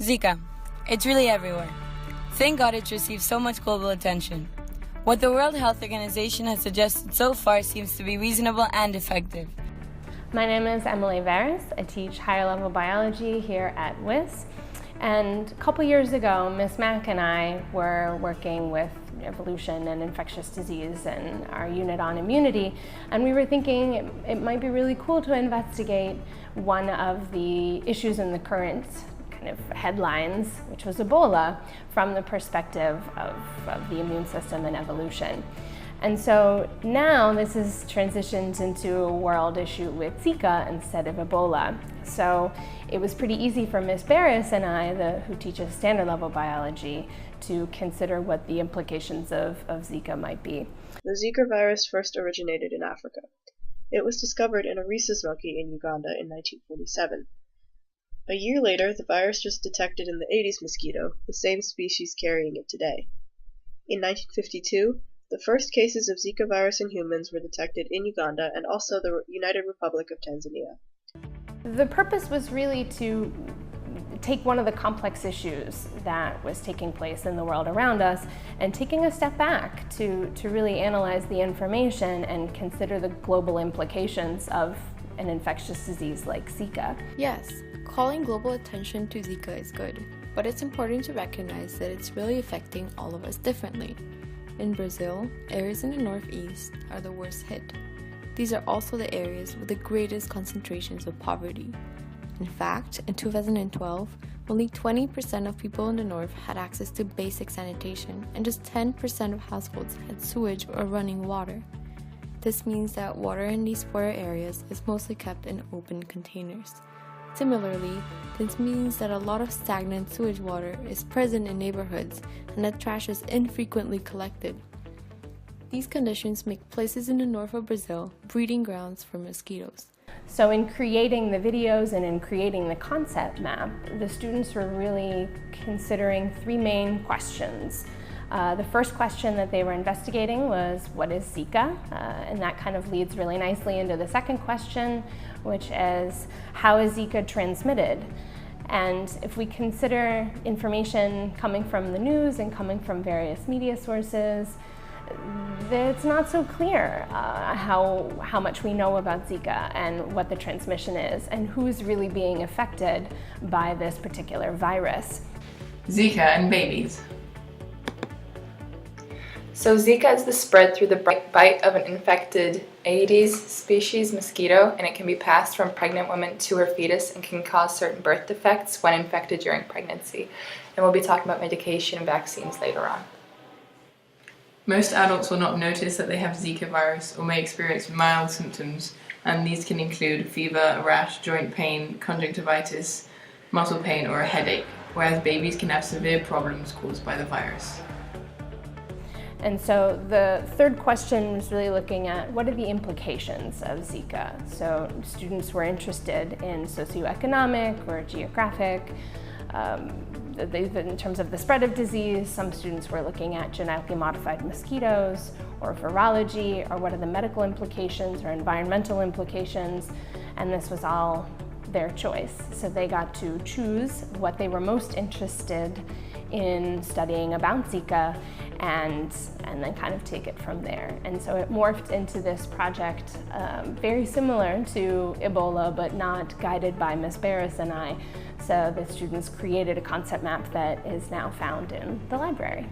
Zika. It's really everywhere. Thank God it's received so much global attention. What the World Health Organization has suggested so far seems to be reasonable and effective. My name is Emily Varus. I teach higher level biology here at WIS. And a couple years ago, Ms. Mack and I were working with evolution and infectious disease and our unit on immunity, and we were thinking it might be really cool to investigate one of the issues in the current kind of headlines, which was Ebola, from the perspective of the immune system and evolution. And so now this has transitioned into a world issue with Zika instead of Ebola. So it was pretty easy for Ms. Varus and I, who teaches standard level biology, to consider what the implications of Zika might be. The Zika virus first originated in Africa. It was discovered in a rhesus monkey in Uganda in 1947. A year later, the virus was detected in the Aedes mosquito, the same species carrying it today. In 1952, the first cases of Zika virus in humans were detected in Uganda and also the United Republic of Tanzania. The purpose was really to take one of the complex issues that was taking place in the world around us and taking a step back to really analyze the information and consider the global implications of an infectious disease like Zika. Yes, calling global attention to Zika is good, but it's important to recognize that it's really affecting all of us differently. In Brazil, areas in the northeast are the worst hit. These are also the areas with the greatest concentrations of poverty. In fact, in 2012, only 20% of people in the north had access to basic sanitation, and just 10% of households had sewage or running water. This means that water in these poorer areas is mostly kept in open containers. Similarly, this means that a lot of stagnant sewage water is present in neighborhoods and that trash is infrequently collected. These conditions make places in the north of Brazil breeding grounds for mosquitoes. So in creating the videos and in creating the concept map, the students were really considering three main questions. The first question that they were investigating was, what is Zika? And that kind of leads really nicely into the second question, which is, how is Zika transmitted? And if we consider information coming from the news and coming from various media sources, it's not so clear how much we know about Zika and what the transmission is and who's really being affected by this particular virus. Zika and babies. So Zika is the spread through the bite of an infected Aedes species mosquito, and it can be passed from pregnant women to her fetus and can cause certain birth defects when infected during pregnancy. And we'll be talking about medication and vaccines later on. Most adults will not notice that they have Zika virus or may experience mild symptoms, and these can include fever, a rash, joint pain, conjunctivitis, muscle pain, or a headache, whereas babies can have severe problems caused by the virus. And so the third question was really looking at what are the implications of Zika. So students were interested in socioeconomic or geographic, in terms of the spread of disease. Some students were looking at genetically modified mosquitoes or virology, or what are the medical implications or environmental implications, and this was all their choice. So they got to choose what they were most interested in studying about Zika and then kind of take it from there. And so it morphed into this project very similar to Ebola, but not guided by Ms. Varus and I. So the students created a concept map that is now found in the library.